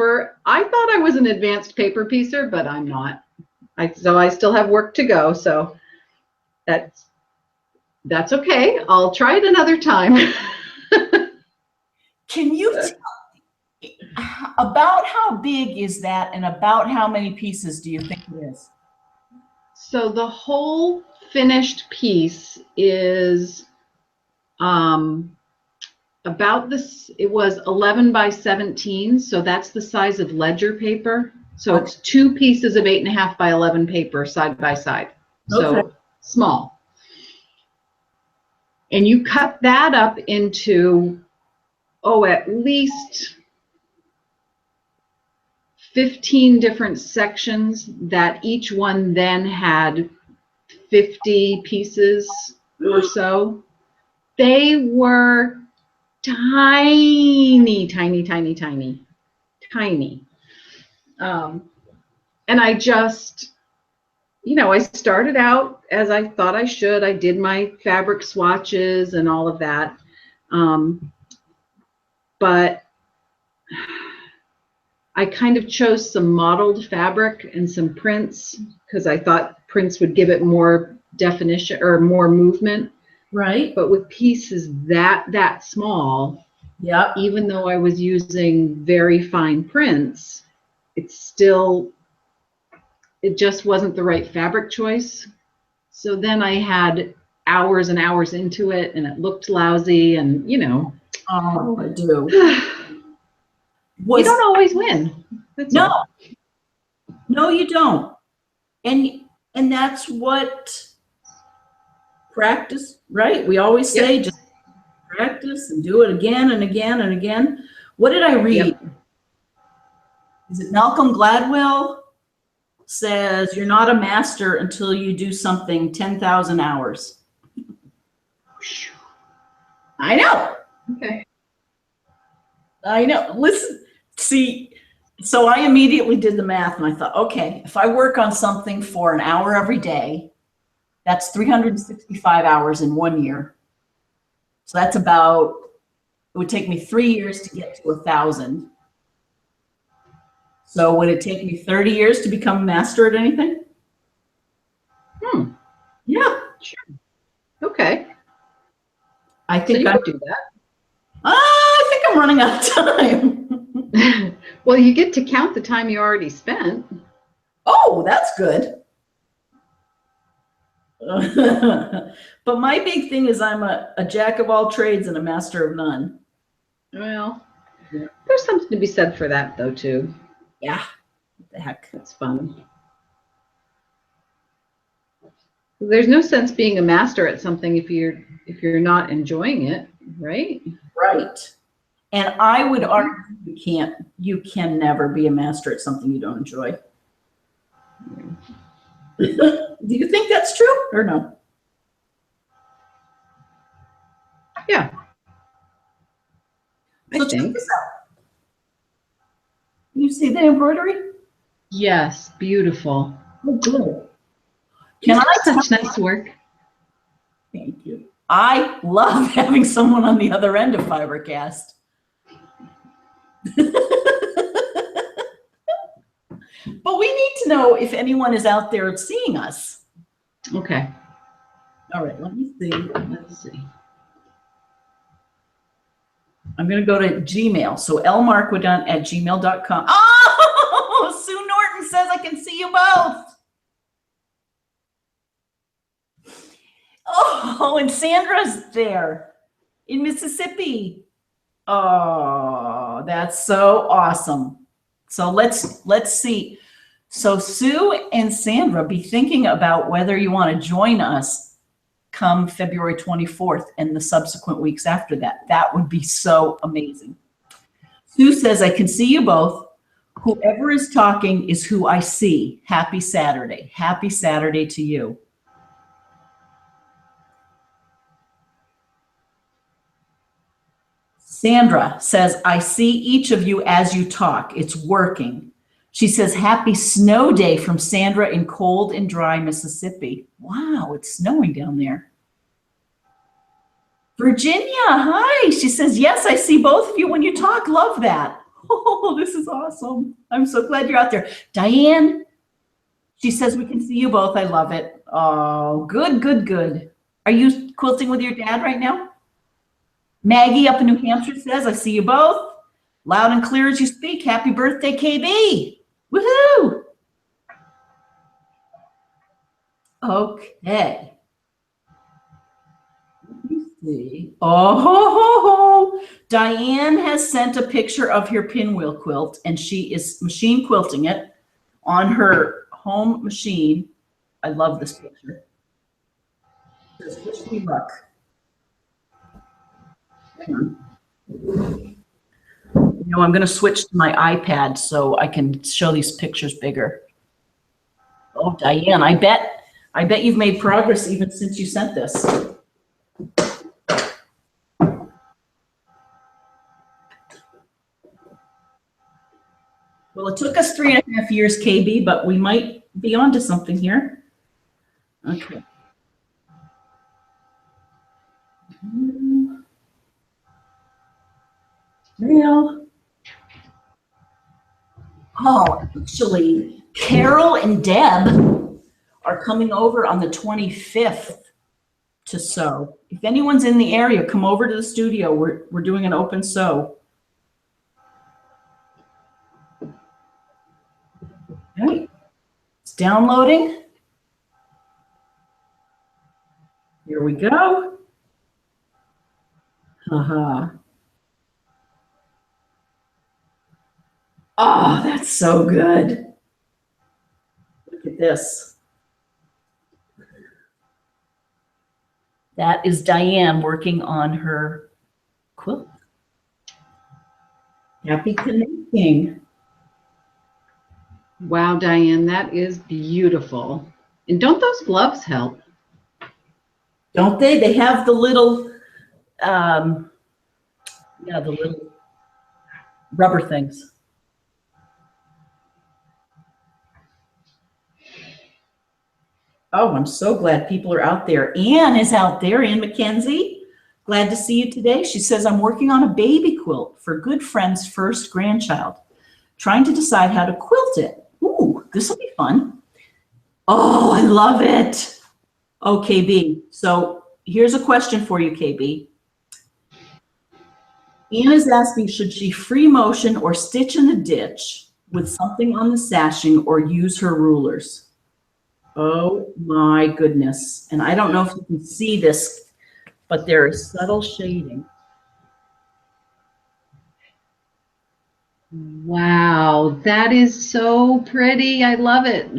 I thought I was an advanced paper piecer, but I'm not. So I still have work to go. So that's okay. I'll try it another time. Can you tell about how big is that and about how many pieces do you think it is? So the whole finished piece is about this. It was 11 by 17, so that's the size of ledger paper. So it's 2 pieces of 8.5 by 11 paper side by side. So small. And you cut that up into, at least 15 different sections that each one then had 50 pieces or so. They were tiny, tiny, tiny, tiny, tiny. And I just, I started out as I thought I should. I did my fabric swatches and all of that. But I kind of chose some modeled fabric and some prints because I thought prints would give it more definition or more movement. Right. But with pieces that small, even though I was using very fine prints, it just wasn't the right fabric choice. So then I had hours and hours into it, and it looked lousy, and Oh, I do. You don't always win. No, you don't. And that's what practice, right? We always say just practice and do it again and again and again. What did I read? Is it Malcolm Gladwell says you're not a master until you do something 10,000 hours. I know. Okay. I know. Listen, see, so I immediately did the math and I thought, okay, if I work on something for an hour every day, that's 365 hours in 1 year. So that's about, it would take me 3 years to get to 1,000. So would it take me 30 years to become a master at anything? Yeah. Sure. Okay. I think so you could do that. I think I'm running out of time. Well, you get to count the time you already spent. Oh, that's good. But my big thing is I'm a jack of all trades and a master of none. Well, there's something to be said for that, though, too. Yeah. What the heck? That's fun. There's no sense being a master at something if you're not enjoying it, right? Right. And I would argue you can never be a master at something you don't enjoy. Do you think that's true or no? Yeah. So check this out. Can you see the embroidery? Yes, beautiful. Oh, good. Can I such nice work? Thank you. I love having someone on the other end of FiberCast. But we need to know if anyone is out there seeing us. Okay. All right, let me see. Let's see. I'm going to go to Gmail. So lmarquidon@gmail.com. Oh, Sue Norton says I can see you both. Oh, and Sandra's there in Mississippi. Oh, that's so awesome. So let's see. So Sue and Sandra, be thinking about whether you want to join us come February 24th and the subsequent weeks after that. That would be so amazing. Sue says, I can see you both. Whoever is talking is who I see. Happy Saturday. Happy Saturday to you. Sandra says, I see each of you as you talk. It's working. She says, happy snow day from Sandra in cold and dry Mississippi. Wow, it's snowing down there. Virginia, hi. She says, yes, I see both of you when you talk. Love that. Oh, this is awesome. I'm so glad you're out there. Diane, she says, we can see you both. I love it. Oh, good, good, good. Are you quilting with your dad right now? Maggie up in New Hampshire says, I see you both. Loud and clear as you speak. Happy birthday, KB. Woohoo. Okay. Let me see. Oh, Diane has sent a picture of her pinwheel quilt, and she is machine quilting it on her home machine. I love this picture. It says, wish me luck. Hang on. You know, I'm going to switch to my iPad so I can show these pictures bigger. Oh, Diane, I bet you've made progress even since you sent this. Well, it took us 3.5 years, KB, but we might be onto something here. Okay. Real. Oh, actually, Carol and Deb are coming over on the 25th to sew. If anyone's in the area, come over to the studio. We're doing an open sew. All right, it's downloading. Here we go. Haha. Oh, that's so good. Look at this. That is Diane working on her quilt. Happy connecting. Wow, Diane, that is beautiful. And don't those gloves help? Don't they? They have the little, yeah, the little rubber things. Oh, I'm so glad people are out there. Anne is out there, Anne McKenzie. Glad to see you today. She says, I'm working on a baby quilt for a good friend's first grandchild, trying to decide how to quilt it. Ooh, this will be fun. Oh, I love it. Oh, KB. So here's a question for you, KB. Anne is asking, should she free motion or stitch in the ditch with something on the sashing or use her rulers? Oh my goodness. And I don't know if you can see this, but there is subtle shading. Wow, that is so pretty. I love it.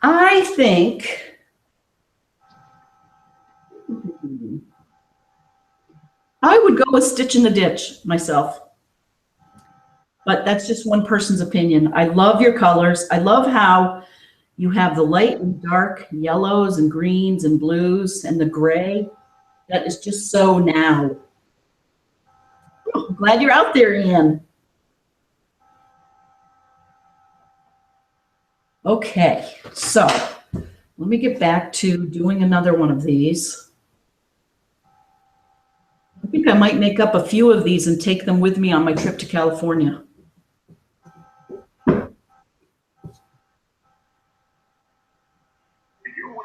I think I would go with stitch in the ditch myself. But that's just one person's opinion. I love your colors. I love how you have the light and dark yellows and greens and blues and the gray. That is just so now. Oh, I'm glad you're out there, Anne. Okay, so let me get back to doing another one of these. I think I might make up a few of these and take them with me on my trip to California.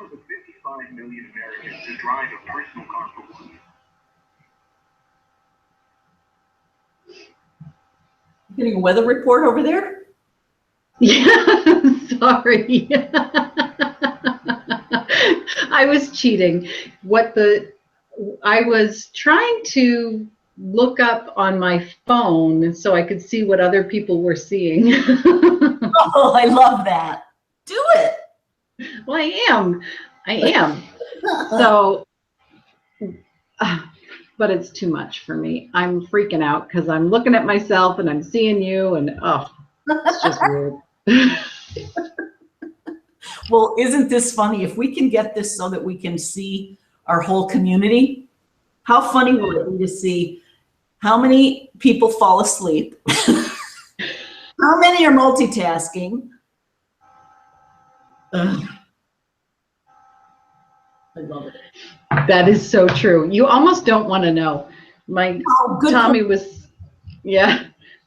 Of the 55 million Americans who drive a personal car for work. Getting a weather report over there? Yeah, sorry. I was cheating. I was trying to look up on my phone so I could see what other people were seeing. Oh, I love that. Do it. Well, I am. So, but it's too much for me. I'm freaking out because I'm looking at myself and I'm seeing you and oh, it's just weird. Well, isn't this funny? If we can get this so that we can see our whole community, how funny will it be to see how many people fall asleep? How many are multitasking? Ugh. I love it. That is so true. You almost don't want to know.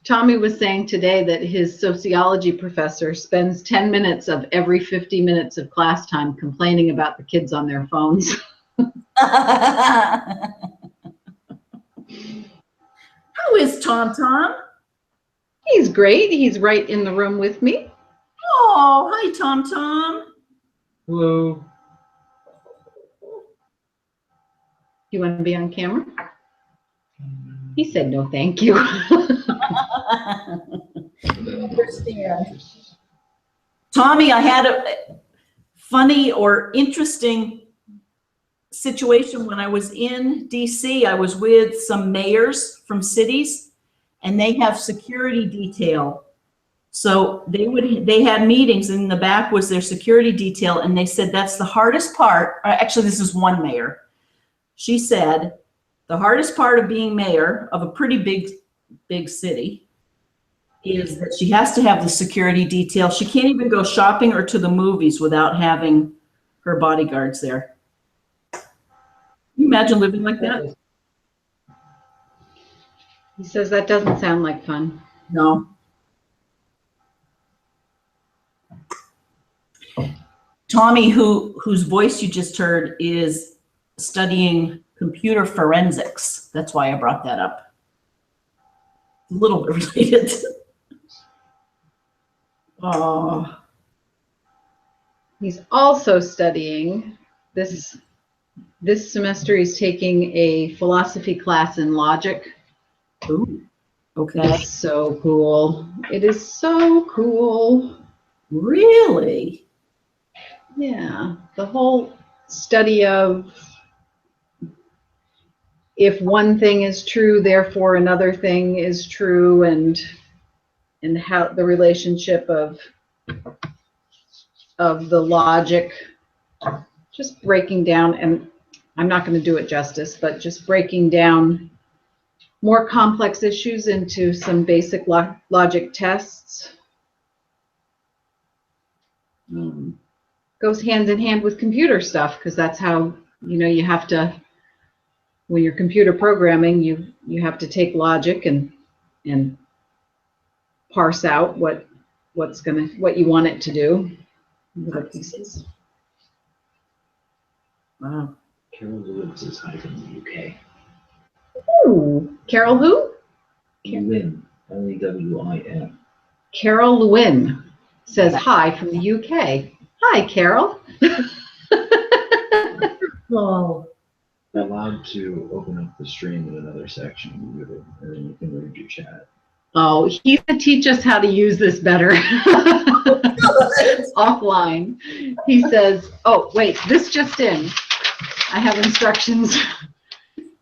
Tommy was saying today that his sociology professor spends 10 minutes of every 50 minutes of class time complaining about the kids on their phones. How is Tom Tom? He's great. He's right in the room with me. Oh, hi, Tom Tom. Hello. You want to be on camera? He said no, thank you. Understand. Tommy, I had a funny or interesting situation when I was in DC. I was with some mayors from cities, and they have security detail. So they had meetings, and in the back was their security detail, and they said that's the hardest part. Actually, this is one mayor. She said the hardest part of being mayor of a pretty big city is that she has to have the security detail. She can't even go shopping or to the movies without having her bodyguards there. Can you imagine living like that? He says that doesn't sound like fun. No. Tommy, whose voice you just heard, is studying computer forensics. That's why I brought that up. A little bit related. Oh. He's also studying this semester. He's taking a philosophy class in logic. Ooh. Okay. It's so cool. It is so cool. Really? Yeah. The whole study of if one thing is true, therefore another thing is true, and how the relationship of the logic, just breaking down, and I'm not going to do it justice, but just breaking down more complex issues into some basic logic tests. Goes hand in hand with computer stuff, because that's how, you have to, when you're computer programming, you have to take logic and parse out what you want it to do. Little pieces. Wow. Carol Lewin says hi from the UK. Ooh, Carol who? Lynn, Lewin. Carol Lynn says hi from the UK. Hi, Carol. Oh. I'm allowed to open up the stream in another section, and then you can read your chat. Oh, he's going to teach us how to use this better. Offline. He says, oh, wait, this just in. I have instructions.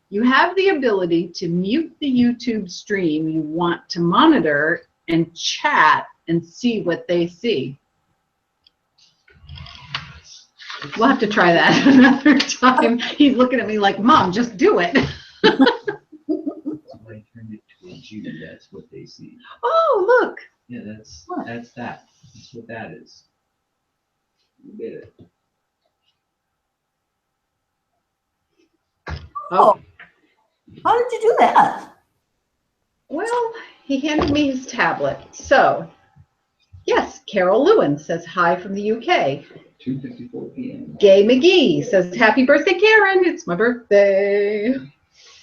You have the ability to mute the YouTube stream you want to monitor and chat and see what they see. We'll have to try that another time. He's looking at me like, Mom, just do it. Somebody turned it towards you, that's what they see. Oh, look. Yeah, that's that. That's what that is. You get it. Oh. How did you do that? Well, he handed me his tablet. So, yes, Carol Lewin says hi from the UK. 2:54 p.m. Gay McGee says, happy birthday, Karen. It's my birthday.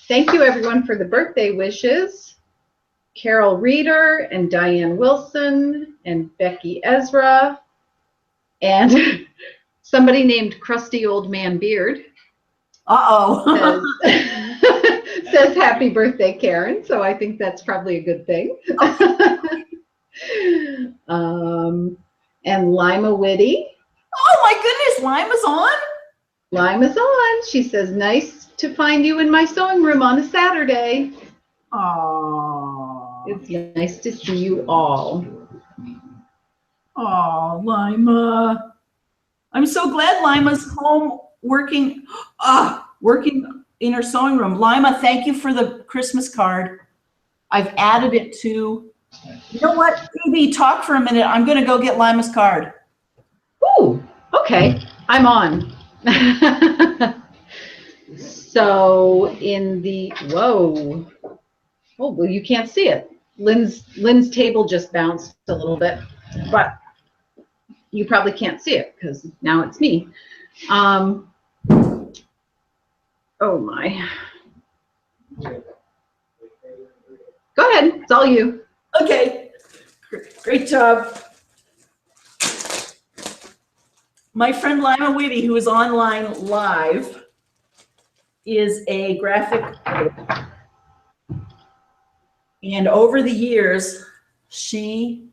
Thank you, everyone, for the birthday wishes. Carol Reeder and Diane Wilson and Becky Ezra and somebody named Crusty Old Man Beard. Uh-oh. Says happy birthday, Karen. So I think that's probably a good thing. And Lima Whitty. Oh my goodness, Lima's on? Lima's on. She says, nice to find you in my sewing room on a Saturday. Oh. It's nice to see you all. Oh, Lima. I'm so glad Lima's home working in her sewing room. Lima, thank you for the Christmas card. I've added it to, you know what, Phoebe, talk for a minute. I'm going to go get Lima's card. Ooh, okay, I'm on. So in the, whoa. Oh, well, you can't see it. Lynn's table just bounced a little bit, but you probably can't see it because now it's me. Oh my. Go ahead, it's all you. Okay, great job. My friend Lima Whitty, who is online live, is a graphic artist. And over the years, she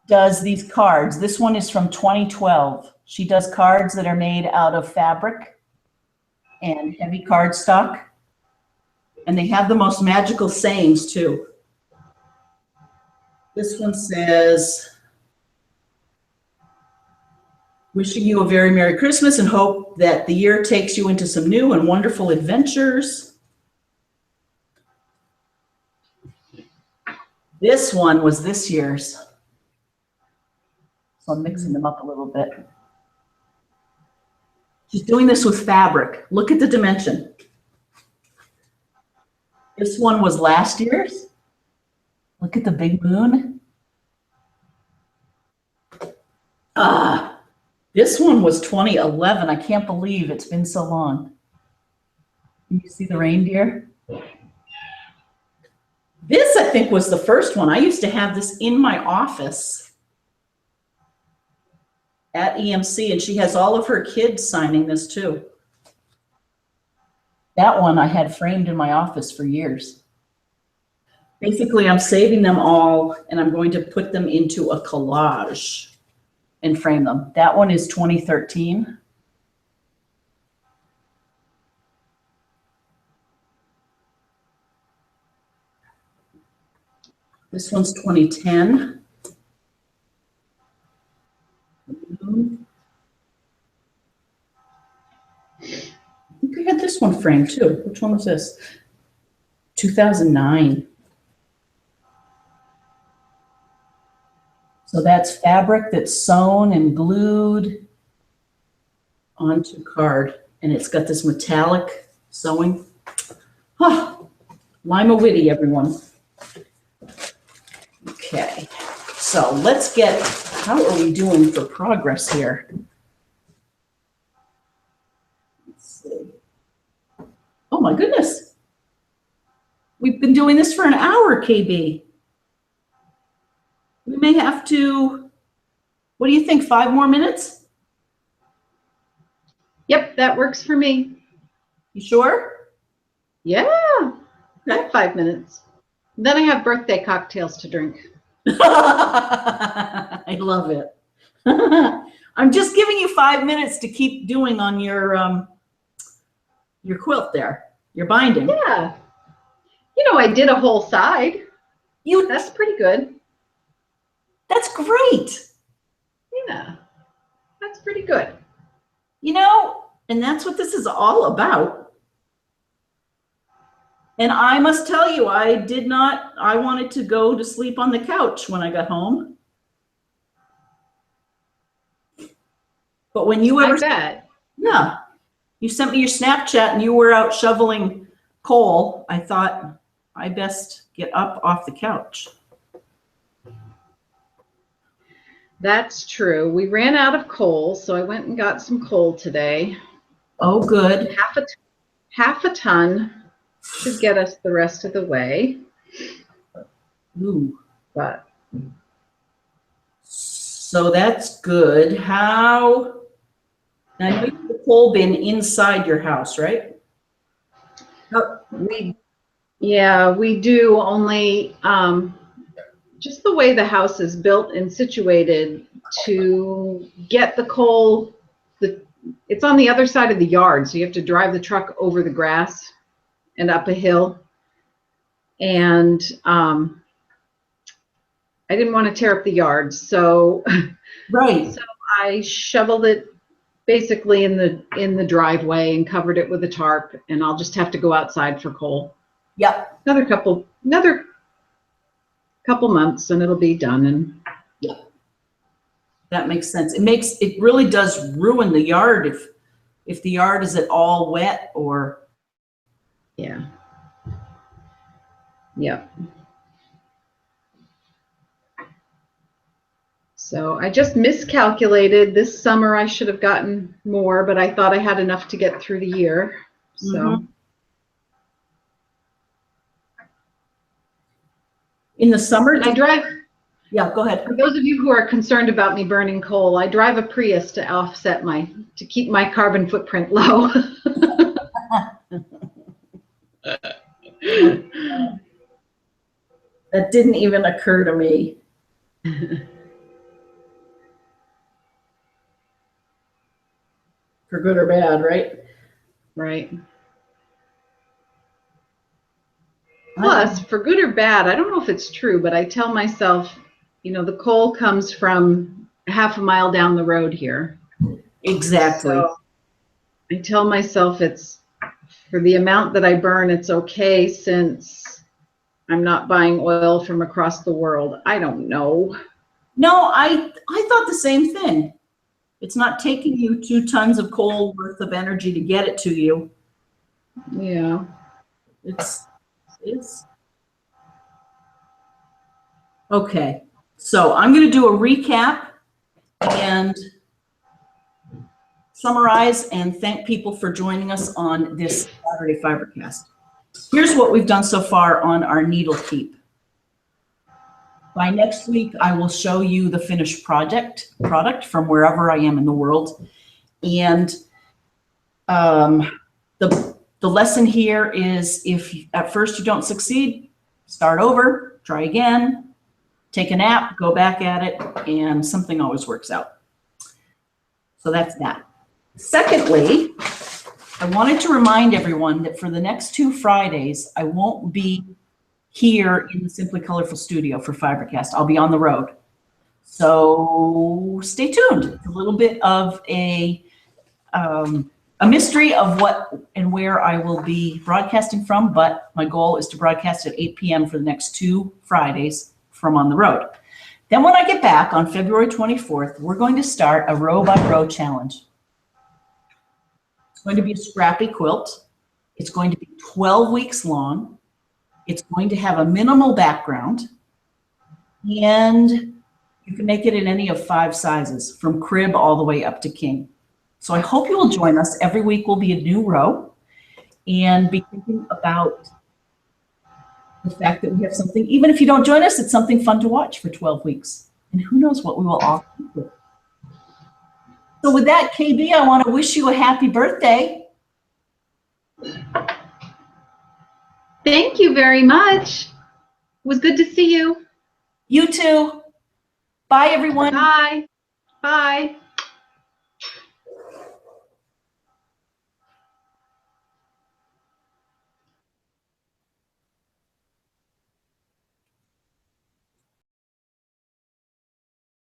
does these cards. This one is from 2012. She does cards that are made out of fabric and heavy cardstock. And they have the most magical sayings too. This one says, wishing you a very Merry Christmas and hope that the year takes you into some new and wonderful adventures. This one was this year's. So I'm mixing them up a little bit. She's doing this with fabric. Look at the dimension. This one was last year's. Look at the big moon. This one was 2011. I can't believe it's been so long. Can you see the reindeer? This, I think, was the first one. I used to have this in my office at EMC, and she has all of her kids signing this too. That one I had framed in my office for years. Basically, I'm saving them all, and I'm going to put them into a collage and frame them. That one is 2013. This one's 2010. I think I had this one framed too. Which one was this? 2009. So that's fabric that's sewn and glued onto card. And it's got this metallic sewing. Oh, Lima Whitty, everyone. Okay, so let's get, how are we doing for progress here? Let's see. Oh my goodness. We've been doing this for an hour, KB. We may have to, what do you think, 5 more minutes? Yep, that works for me. You sure? Yeah, Okay. 5 minutes. Then I have birthday cocktails to drink. I love it. I'm just giving you 5 minutes to keep doing on your quilt there, your binding. Yeah. You know, I did a whole side. That's pretty good. That's great. Yeah, that's pretty good. You know, and that's what this is all about. And I must tell you, I wanted to go to sleep on the couch when I got home. But when you ever, I bet. yeah, you sent me your Snapchat and you were out shoveling coal, I thought I best get up off the couch. That's true. We ran out of coal, so I went and got some coal today. Oh, good. Half a ton should get us the rest of the way. Ooh. But So that's good. How, now you have the coal bin inside your house, right? we do, only just the way the house is built and situated to get the coal, it's on the other side of the yard, so you have to drive the truck over the grass and up a hill. And I didn't want to tear up the yard, so Right. so I shoveled it basically in the driveway and covered it with a tarp, and I'll just have to go outside for coal. Yep. Another couple months and it'll be done. And That makes sense. It really does ruin the yard if the yard is at all wet or. yeah. Yep. So I just miscalculated. This summer I should have gotten more, but I thought I had enough to get through the year. So. Mhm. In the summer, And I drive, yeah, go ahead. for those of you who are concerned about me burning coal, I drive a Prius to offset to keep my carbon footprint low. That didn't even occur to me. For good or bad, right? Right. Plus, for good or bad, I don't know if it's true, but I tell myself, the coal comes from half a mile down the road here. Exactly. So I tell myself it's for the amount that I burn, it's okay since I'm not buying oil from across the world. I don't know. No, I thought the same thing. It's not taking you 2 tons of coal worth of energy to get it to you. Yeah. It's okay. So I'm going to do a recap and summarize and thank people for joining us on this Saturday FiberCast. Here's what we've done so far on our needle keep. By next week, I will show you the finished product from wherever I am in the world. And the lesson here is if at first you don't succeed, start over, try again, take a nap, go back at it, and something always works out. So that's that. Secondly, I wanted to remind everyone that for the next 2 Fridays, I won't be here in the Simply Colorful studio for FiberCast. I'll be on the road. So stay tuned. It's a little bit of a mystery of what and where I will be broadcasting from, but my goal is to broadcast at 8 p.m. for the next 2 Fridays from on the road. Then when I get back on February 24th, we're going to start a row by row challenge. It's going to be a scrappy quilt. It's going to be 12 weeks long. It's going to have a minimal background, and you can make it in any of 5 sizes, from crib all the way up to king. So I hope you will join us. Every week will be a new row, and be thinking about the fact that we have something, even if you don't join us, it's something fun to watch for 12 weeks. And who knows what we will all do. So with that, KB, I want to wish you a happy birthday. Thank you very much. It was good to see you. You too. Bye, everyone. Bye. Bye.